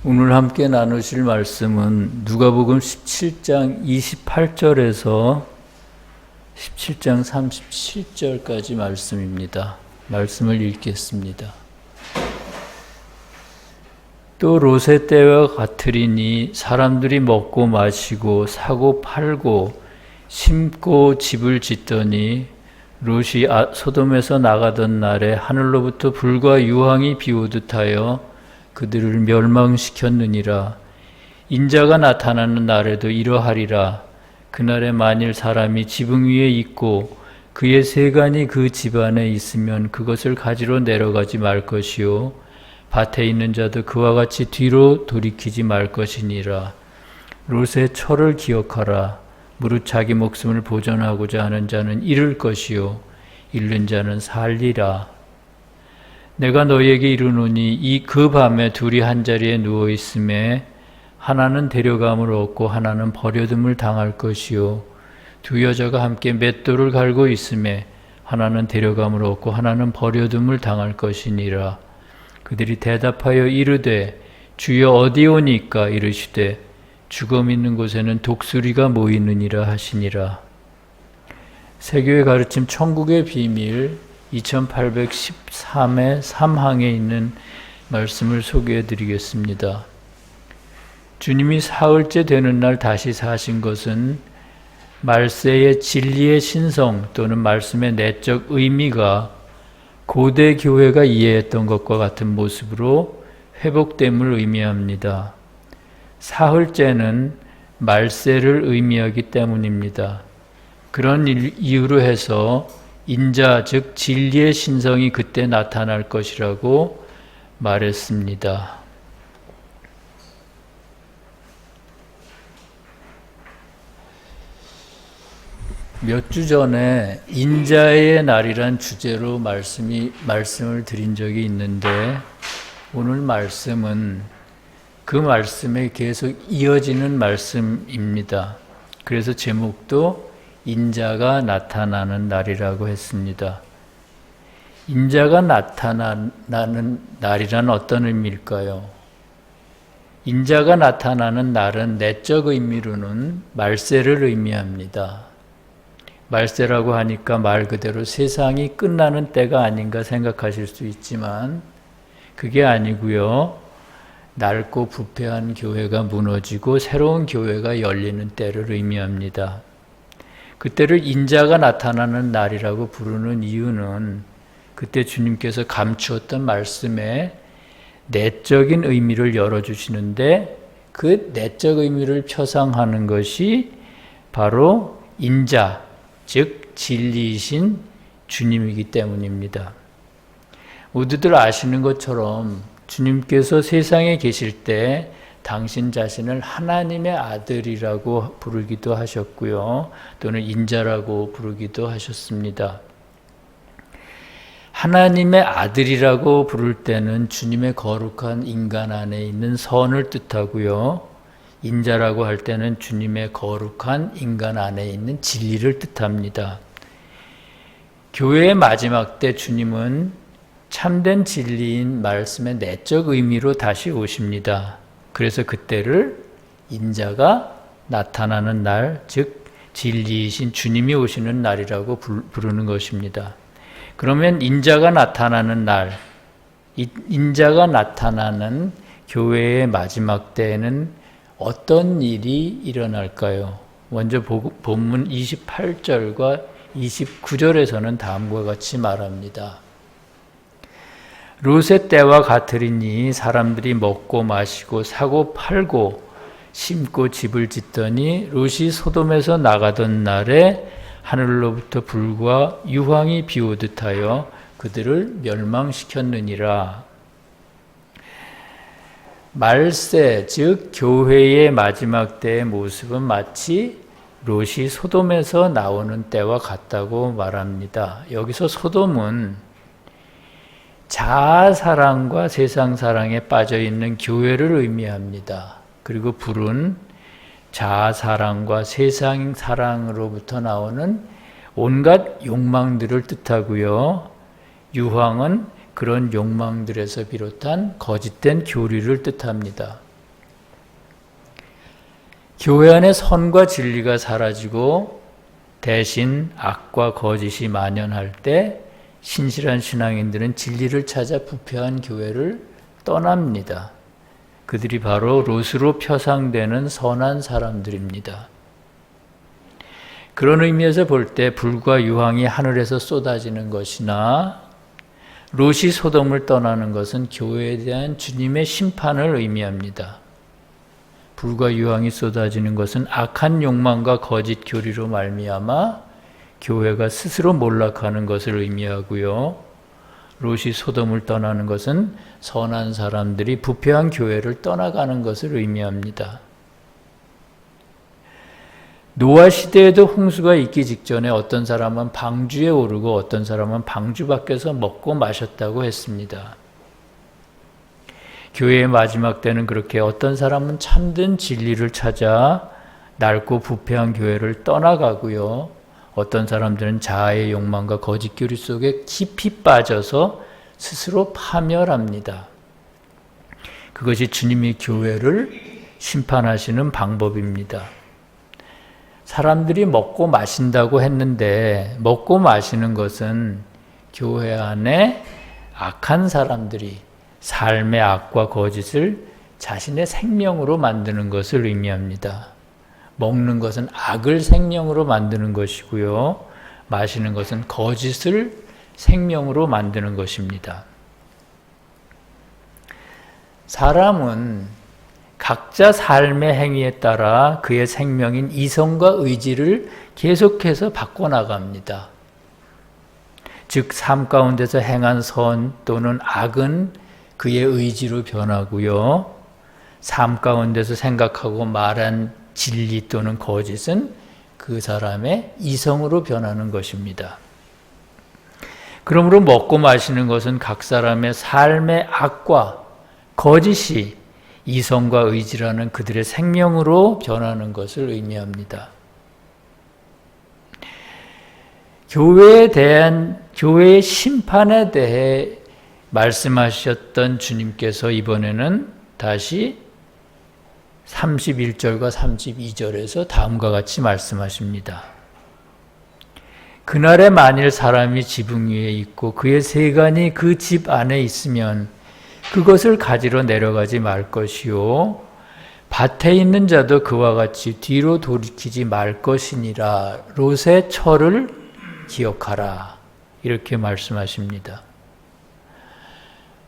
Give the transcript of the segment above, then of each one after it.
오늘 함께 나누실 말씀은 누가복음 17장 28절에서 17장 37절까지 말씀입니다. 말씀을 읽겠습니다. 또 롯의 때와 같으리니 사람들이 먹고 마시고 사고 팔고 심고 집을 짓더니 롯이 소돔에서 나가던 날에 하늘로부터 불과 유황이 비오듯 하여 그들을 멸망시켰느니라. 인자가 나타나는 날에도 이러하리라. 그날에 만일 사람이 지붕 위에 있고 그의 세간이 그 집 안에 있으면 그것을 가지러 내려가지 말 것이요 밭에 있는 자도 그와 같이 뒤로 돌이키지 말 것이니라. 롯의 철을 기억하라. 무릇 자기 목숨을 보존하고자 하는 자는 잃을 것이요 잃는 자는 살리라. 내가 너희에게 이르노니 그 밤에 둘이 한자리에 누워 있음에 하나는 데려감을 얻고 하나는 버려둠을 당할 것이요 두 여자가 함께 맷돌을 갈고 있음에 하나는 데려감을 얻고 하나는 버려둠을 당할 것이니라. 그들이 대답하여 이르되 주여 어디 오니까? 이르시되 죽음 있는 곳에는 독수리가 모이느니라 하시니라. 세교의 가르침 천국의 비밀 2813의 3항에 있는 말씀을 소개해 드리겠습니다. 주님이 사흘째 되는 날 다시 사신 것은 말세의 진리의 신성 또는 말씀의 내적 의미가 고대 교회가 이해했던 것과 같은 모습으로 회복됨을 의미합니다. 사흘째는 말세를 의미하기 때문입니다. 그런 이유로 해서 인자 즉 진리의 신성이 그때 나타날 것이라고 말했습니다. 몇 주 전에 인자의 날이란 주제로 말씀을 드린 적이 있는데 오늘 말씀은 그 말씀에 계속 이어지는 말씀입니다. 그래서 제목도 인자가 나타나는 날이라고 했습니다. 인자가 나타나는 날이란 어떤 의미일까요? 인자가 나타나는 날은 내적 의미로는 말세를 의미합니다. 말세라고 하니까 말 그대로 세상이 끝나는 때가 아닌가 생각하실 수 있지만 그게 아니고요. 낡고 부패한 교회가 무너지고 새로운 교회가 열리는 때를 의미합니다. 그때를 인자가 나타나는 날이라고 부르는 이유는 그때 주님께서 감추었던 말씀의 내적인 의미를 열어주시는데 그 내적 의미를 표상하는 것이 바로 인자, 즉 진리이신 주님이기 때문입니다. 모두들 아시는 것처럼 주님께서 세상에 계실 때 당신 자신을 하나님의 아들이라고 부르기도 하셨고요. 또는 인자라고 부르기도 하셨습니다. 하나님의 아들이라고 부를 때는 주님의 거룩한 인간 안에 있는 선을 뜻하고요. 인자라고 할 때는 주님의 거룩한 인간 안에 있는 진리를 뜻합니다. 교회의 마지막 때 주님은 참된 진리인 말씀의 내적 의미로 다시 오십니다. 그래서 그때를 인자가 나타나는 날, 즉 진리이신 주님이 오시는 날이라고 부르는 것입니다. 그러면 인자가 나타나는 날, 인자가 나타나는 교회의 마지막 때에는 어떤 일이 일어날까요? 먼저 본문 28절과 29절에서는 다음과 같이 말합니다. 롯의 때와 같으리니 사람들이 먹고 마시고 사고 팔고 심고 집을 짓더니 롯이 소돔에서 나가던 날에 하늘로부터 불과 유황이 비오듯 하여 그들을 멸망시켰느니라. 말세 즉 교회의 마지막 때의 모습은 마치 롯이 소돔에서 나오는 때와 같다고 말합니다. 여기서 소돔은 자아사랑과 세상사랑에 빠져있는 교회를 의미합니다. 그리고 불은 자아사랑과 세상사랑으로부터 나오는 온갖 욕망들을 뜻하고요. 유황은 그런 욕망들에서 비롯한 거짓된 교리를 뜻합니다. 교회 안에 선과 진리가 사라지고 대신 악과 거짓이 만연할 때 신실한 신앙인들은 진리를 찾아 부패한 교회를 떠납니다. 그들이 바로 롯으로 표상되는 선한 사람들입니다. 그런 의미에서 볼 때 불과 유황이 하늘에서 쏟아지는 것이나 롯이 소돔을 떠나는 것은 교회에 대한 주님의 심판을 의미합니다. 불과 유황이 쏟아지는 것은 악한 욕망과 거짓 교리로 말미암아 교회가 스스로 몰락하는 것을 의미하고요. 롯이 소돔을 떠나는 것은 선한 사람들이 부패한 교회를 떠나가는 것을 의미합니다. 노아 시대에도 홍수가 있기 직전에 어떤 사람은 방주에 오르고 어떤 사람은 방주 밖에서 먹고 마셨다고 했습니다. 교회의 마지막 때는 그렇게 어떤 사람은 참된 진리를 찾아 낡고 부패한 교회를 떠나가고요. 어떤 사람들은 자아의 욕망과 거짓 교리 속에 깊이 빠져서 스스로 파멸합니다. 그것이 주님이 교회를 심판하시는 방법입니다. 사람들이 먹고 마신다고 했는데 먹고 마시는 것은 교회 안에 악한 사람들이 삶의 악과 거짓을 자신의 생명으로 만드는 것을 의미합니다. 먹는 것은 악을 생명으로 만드는 것이고요. 마시는 것은 거짓을 생명으로 만드는 것입니다. 사람은 각자 삶의 행위에 따라 그의 생명인 이성과 의지를 계속해서 바꿔나갑니다. 즉, 삶 가운데서 행한 선 또는 악은 그의 의지로 변하고요. 삶 가운데서 생각하고 말한 진리 또는 거짓은 그 사람의 이성으로 변하는 것입니다. 그러므로 먹고 마시는 것은 각 사람의 삶의 악과 거짓이 이성과 의지라는 그들의 생명으로 변하는 것을 의미합니다. 교회에 대한 교회의 심판에 대해 말씀하셨던 주님께서 이번에는 다시 31절과 32절에서 다음과 같이 말씀하십니다. 그날에 만일 사람이 지붕 위에 있고 그의 세간이 그 집 안에 있으면 그것을 가지러 내려가지 말 것이요 밭에 있는 자도 그와 같이 뒤로 돌이키지 말 것이니라. 롯의 철을 기억하라. 이렇게 말씀하십니다.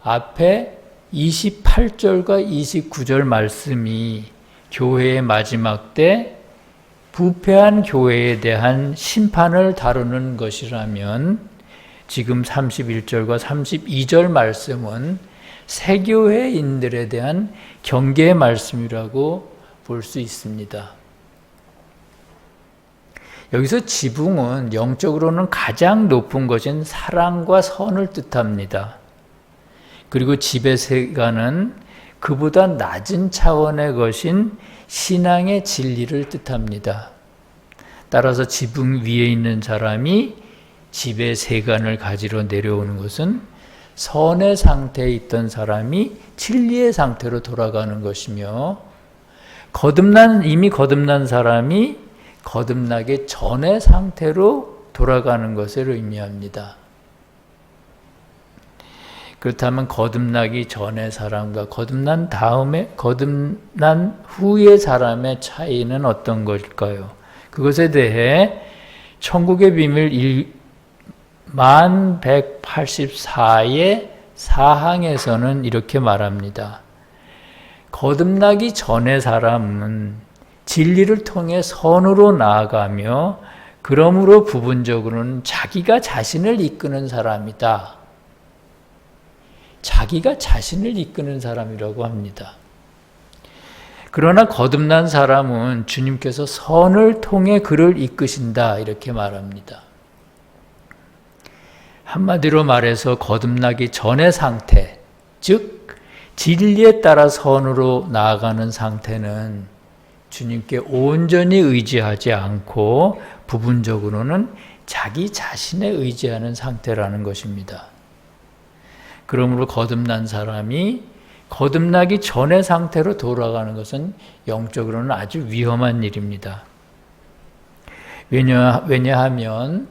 앞에 28절과 29절 말씀이 교회의 마지막 때 부패한 교회에 대한 심판을 다루는 것이라면 지금 31절과 32절 말씀은 새교회인들에 대한 경계의 말씀이라고 볼 수 있습니다. 여기서 지붕은 영적으로는 가장 높은 것인 사랑과 선을 뜻합니다. 그리고 집의 세간은 그보다 낮은 차원의 것인 신앙의 진리를 뜻합니다. 따라서 지붕 위에 있는 사람이 집의 세간을 가지러 내려오는 것은 선의 상태에 있던 사람이 진리의 상태로 돌아가는 것이며 이미 거듭난 사람이 거듭나기 전의 상태로 돌아가는 것을 의미합니다. 그렇다면 거듭나기 전의 사람과 거듭난 후의 사람의 차이는 어떤 것일까요? 그것에 대해 천국의 비밀 1184의 사항에서는 이렇게 말합니다. 거듭나기 전의 사람은 진리를 통해 선으로 나아가며 그러므로 부분적으로는 자기가 자신을 이끄는 사람이다. 자기가 자신을 이끄는 사람이라고 합니다. 그러나 거듭난 사람은 주님께서 선을 통해 그를 이끄신다. 이렇게 말합니다. 한마디로 말해서 거듭나기 전의 상태, 즉 진리에 따라 선으로 나아가는 상태는 주님께 온전히 의지하지 않고 부분적으로는 자기 자신에 의지하는 상태라는 것입니다. 그러므로 거듭난 사람이 거듭나기 전의 상태로 돌아가는 것은 영적으로는 아주 위험한 일입니다. 왜냐하면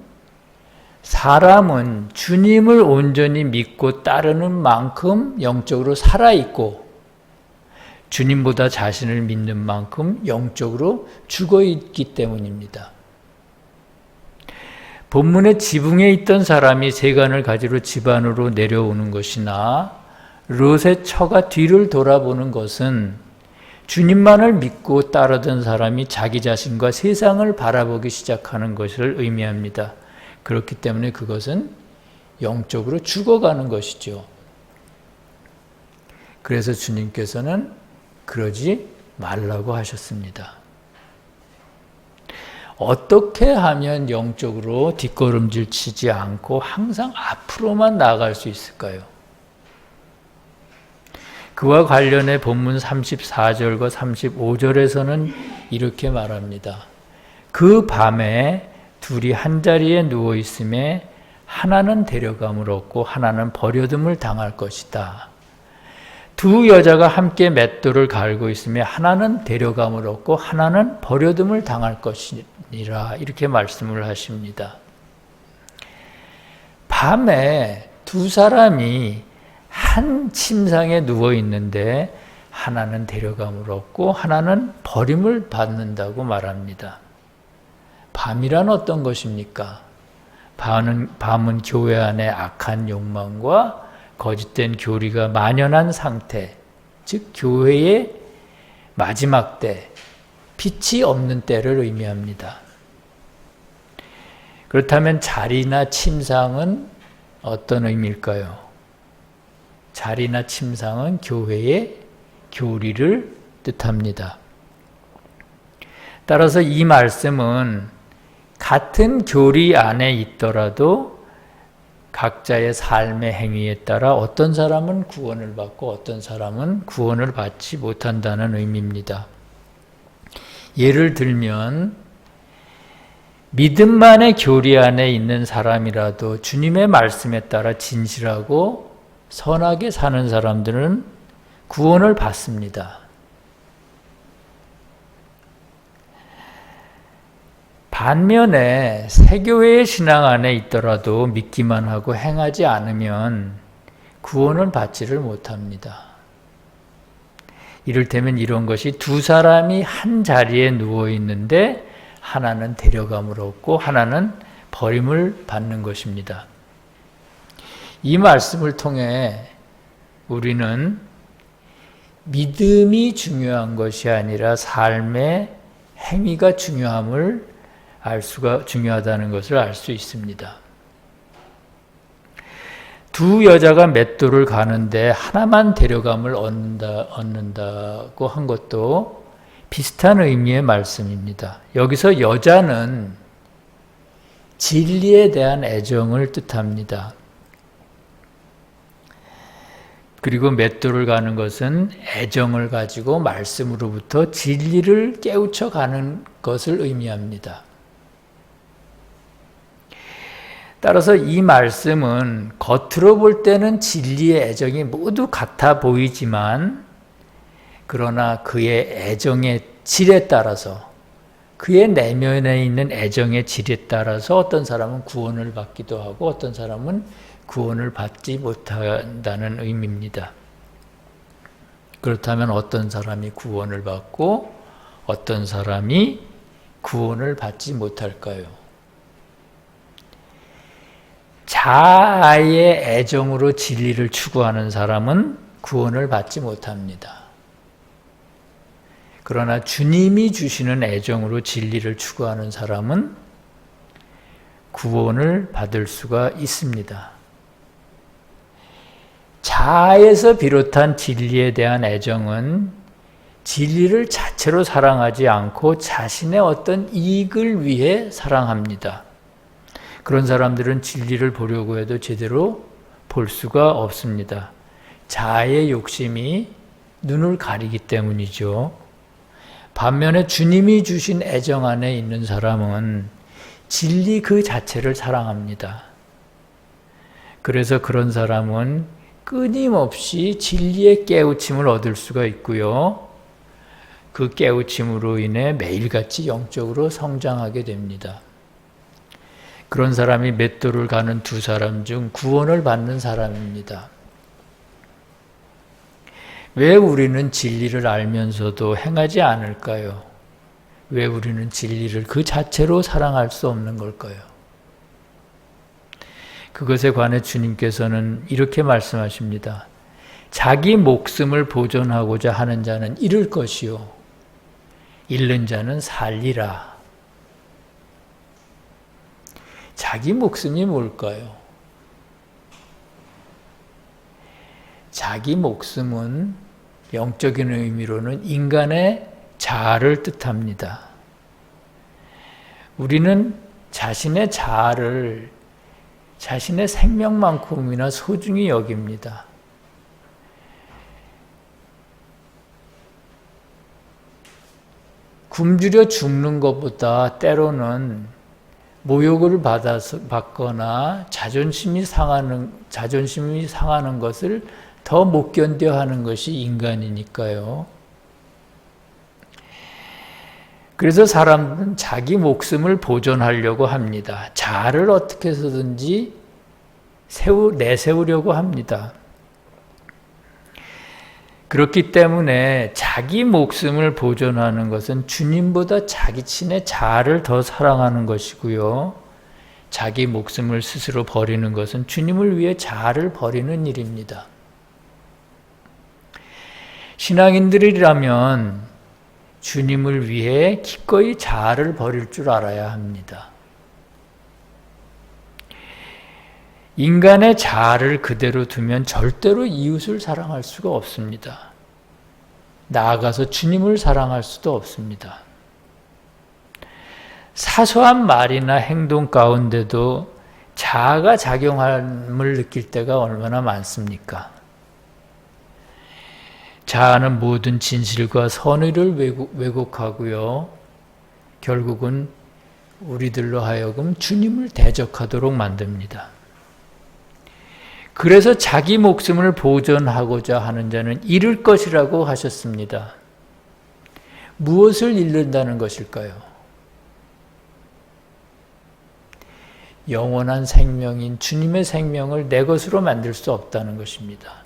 사람은 주님을 온전히 믿고 따르는 만큼 영적으로 살아있고 주님보다 자신을 믿는 만큼 영적으로 죽어있기 때문입니다. 본문의 지붕에 있던 사람이 세간을 가지러 집 안으로 내려오는 것이나 롯의 처가 뒤를 돌아보는 것은 주님만을 믿고 따르던 사람이 자기 자신과 세상을 바라보기 시작하는 것을 의미합니다. 그렇기 때문에 그것은 영적으로 죽어가는 것이죠. 그래서 주님께서는 그러지 말라고 하셨습니다. 어떻게 하면 영적으로 뒷걸음질 치지 않고 항상 앞으로만 나아갈 수 있을까요? 그와 관련해 본문 34절과 35절에서는 이렇게 말합니다. 그 밤에 둘이 한자리에 누워 있음에 하나는 데려감을 얻고 하나는 버려둠을 당할 것이다. 두 여자가 함께 맷돌을 갈고 있음에 하나는 데려감을 얻고 하나는 버려둠을 당할 것이니라. 이렇게 말씀을 하십니다. 밤에 두 사람이 한 침상에 누워 있는데 하나는 데려감을 얻고 하나는 버림을 받는다고 말합니다. 밤이란 어떤 것입니까? 밤은 교회 안에 악한 욕망과 거짓된 교리가 만연한 상태, 즉 교회의 마지막 때, 빛이 없는 때를 의미합니다. 그렇다면 자리나 침상은 어떤 의미일까요? 자리나 침상은 교회의 교리를 뜻합니다. 따라서 이 말씀은 같은 교리 안에 있더라도 각자의 삶의 행위에 따라 어떤 사람은 구원을 받고 어떤 사람은 구원을 받지 못한다는 의미입니다. 예를 들면 믿음만의 교리 안에 있는 사람이라도 주님의 말씀에 따라 진실하고 선하게 사는 사람들은 구원을 받습니다. 반면에 세교회의 신앙 안에 있더라도 믿기만 하고 행하지 않으면 구원을 받지를 못합니다. 이를테면 이런 것이 두 사람이 한 자리에 누워 있는데 하나는 데려감을 얻고 하나는 버림을 받는 것입니다. 이 말씀을 통해 우리는 믿음이 중요한 것이 아니라 삶의 행위가 중요하다는 것을 알 수 있습니다. 두 여자가 맷돌을 가는데 하나만 데려감을 얻는다고 한 것도 비슷한 의미의 말씀입니다. 여기서 여자는 진리에 대한 애정을 뜻합니다. 그리고 맷돌을 가는 것은 애정을 가지고 말씀으로부터 진리를 깨우쳐 가는 것을 의미합니다. 따라서 이 말씀은 겉으로 볼 때는 진리의 애정이 모두 같아 보이지만 그러나 그의 애정의 질에 따라서 그의 내면에 있는 애정의 질에 따라서 어떤 사람은 구원을 받기도 하고 어떤 사람은 구원을 받지 못한다는 의미입니다. 그렇다면 어떤 사람이 구원을 받고 어떤 사람이 구원을 받지 못할까요? 자아의 애정으로 진리를 추구하는 사람은 구원을 받지 못합니다. 그러나 주님이 주시는 애정으로 진리를 추구하는 사람은 구원을 받을 수가 있습니다. 자아에서 비롯한 진리에 대한 애정은 진리를 자체로 사랑하지 않고 자신의 어떤 이익을 위해 사랑합니다. 그런 사람들은 진리를 보려고 해도 제대로 볼 수가 없습니다. 자아의 욕심이 눈을 가리기 때문이죠. 반면에 주님이 주신 애정 안에 있는 사람은 진리 그 자체를 사랑합니다. 그래서 그런 사람은 끊임없이 진리의 깨우침을 얻을 수가 있고요. 그 깨우침으로 인해 매일같이 영적으로 성장하게 됩니다. 그런 사람이 맷돌을 가는 두 사람 중 구원을 받는 사람입니다. 왜 우리는 진리를 알면서도 행하지 않을까요? 왜 우리는 진리를 그 자체로 사랑할 수 없는 걸까요? 그것에 관해 주님께서는 이렇게 말씀하십니다. 자기 목숨을 보존하고자 하는 자는 잃을 것이요 잃는 자는 살리라. 자기 목숨이 뭘까요? 자기 목숨은 영적인 의미로는 인간의 자아를 뜻합니다. 우리는 자신의 자아를 자신의 생명만큼이나 소중히 여깁니다. 굶주려 죽는 것보다 때로는 모욕을 받거나 자존심이 상하는 것을 더 못 견뎌 하는 것이 인간이니까요. 그래서 사람들은 자기 목숨을 보존하려고 합니다. 자아를 어떻게 해서든지 내세우려고 합니다. 그렇기 때문에 자기 목숨을 보존하는 것은 주님보다 자기 친의 자아를 더 사랑하는 것이고요. 자기 목숨을 스스로 버리는 것은 주님을 위해 자아를 버리는 일입니다. 신앙인들이라면 주님을 위해 기꺼이 자아를 버릴 줄 알아야 합니다. 인간의 자아를 그대로 두면 절대로 이웃을 사랑할 수가 없습니다. 나아가서 주님을 사랑할 수도 없습니다. 사소한 말이나 행동 가운데도 자아가 작용함을 느낄 때가 얼마나 많습니까? 자아는 모든 진실과 선의를 왜곡하고요. 결국은 우리들로 하여금 주님을 대적하도록 만듭니다. 그래서 자기 목숨을 보존하고자 하는 자는 잃을 것이라고 하셨습니다. 무엇을 잃는다는 것일까요? 영원한 생명인 주님의 생명을 내 것으로 만들 수 없다는 것입니다.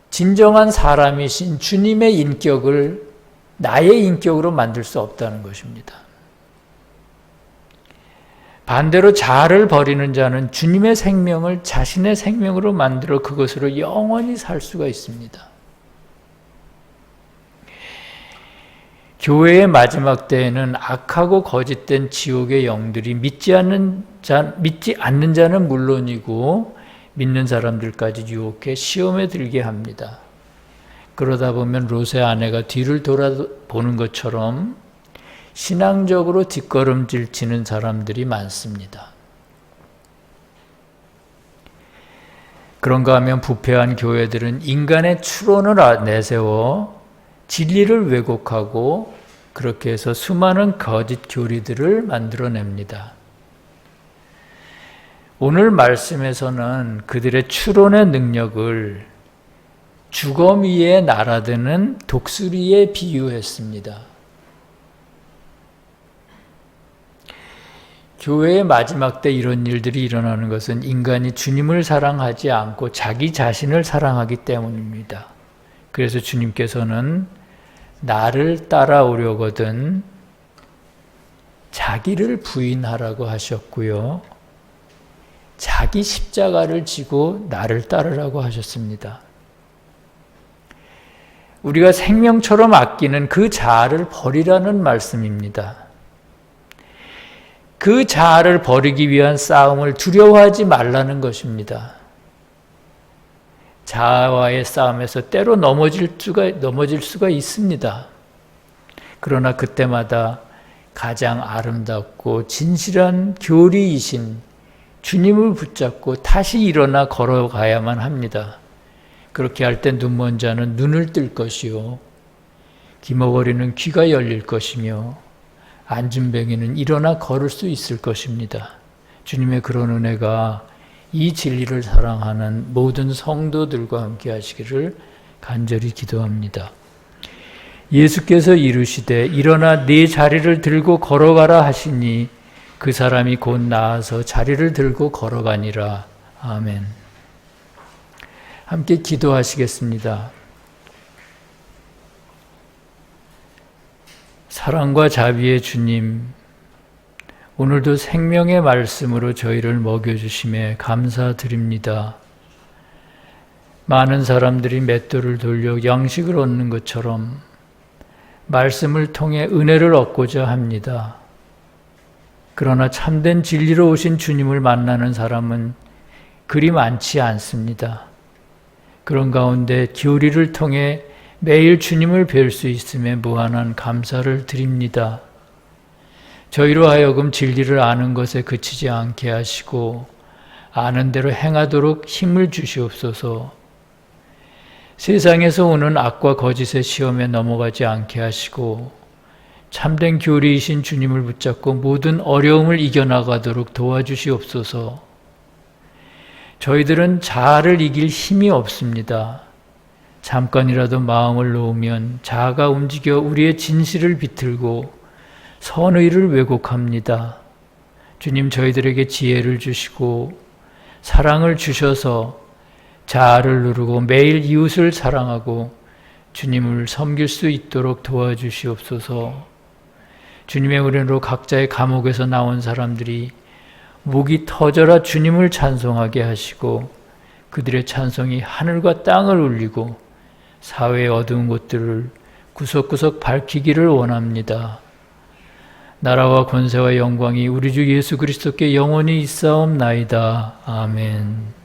진정한 사람이신 주님의 인격을 나의 인격으로 만들 수 없다는 것입니다. 반대로 자아를 버리는 자는 주님의 생명을 자신의 생명으로 만들어 그것으로 영원히 살 수가 있습니다. 교회의 마지막 때에는 악하고 거짓된 지옥의 영들이 믿지 않는 자는 물론이고 믿는 사람들까지 유혹해 시험에 들게 합니다. 그러다 보면 롯의 아내가 뒤를 돌아보는 것처럼 신앙적으로 뒷걸음질 치는 사람들이 많습니다. 그런가 하면 부패한 교회들은 인간의 추론을 내세워 진리를 왜곡하고 그렇게 해서 수많은 거짓 교리들을 만들어냅니다. 오늘 말씀에서는 그들의 추론의 능력을 주거미에 날아드는 독수리에 비유했습니다. 교회의 마지막 때 이런 일들이 일어나는 것은 인간이 주님을 사랑하지 않고 자기 자신을 사랑하기 때문입니다. 그래서 주님께서는 나를 따라오려거든 자기를 부인하라고 하셨고요. 자기 십자가를 지고 나를 따르라고 하셨습니다. 우리가 생명처럼 아끼는 그 자아를 버리라는 말씀입니다. 그 자아를 버리기 위한 싸움을 두려워하지 말라는 것입니다. 자아와의 싸움에서 때로 넘어질 수가 있습니다. 그러나 그때마다 가장 아름답고 진실한 교리이신 주님을 붙잡고 다시 일어나 걸어가야만 합니다. 그렇게 할 때 눈먼 자는 눈을 뜰 것이요 기머거리는 귀가 열릴 것이며 앉은 뱅이는 일어나 걸을 수 있을 것입니다. 주님의 그런 은혜가 이 진리를 사랑하는 모든 성도들과 함께 하시기를 간절히 기도합니다. 예수께서 이르시되 일어나 네 자리를 들고 걸어가라 하시니 그 사람이 곧 나아서 자리를 들고 걸어가니라. 아멘. 함께 기도하시겠습니다. 사랑과 자비의 주님, 오늘도 생명의 말씀으로 저희를 먹여주심에 감사드립니다. 많은 사람들이 맷돌을 돌려 양식을 얻는 것처럼 말씀을 통해 은혜를 얻고자 합니다. 그러나 참된 진리로 오신 주님을 만나는 사람은 그리 많지 않습니다. 그런 가운데 교리를 통해 매일 주님을 뵐 수 있음에 무한한 감사를 드립니다. 저희로 하여금 진리를 아는 것에 그치지 않게 하시고 아는 대로 행하도록 힘을 주시옵소서. 세상에서 오는 악과 거짓의 시험에 넘어가지 않게 하시고 참된 교리이신 주님을 붙잡고 모든 어려움을 이겨나가도록 도와주시옵소서. 저희들은 자아를 이길 힘이 없습니다. 잠깐이라도 마음을 놓으면 자아가 움직여 우리의 진실을 비틀고 선의를 왜곡합니다. 주님, 저희들에게 지혜를 주시고 사랑을 주셔서 자아를 누르고 매일 이웃을 사랑하고 주님을 섬길 수 있도록 도와주시옵소서. 주님의 은혜로 각자의 감옥에서 나온 사람들이 목이 터져라 주님을 찬송하게 하시고 그들의 찬송이 하늘과 땅을 울리고 사회의 어두운 곳들을 구석구석 밝히기를 원합니다. 나라와 권세와 영광이 우리 주 예수 그리스도께 영원히 있사옵나이다. 아멘.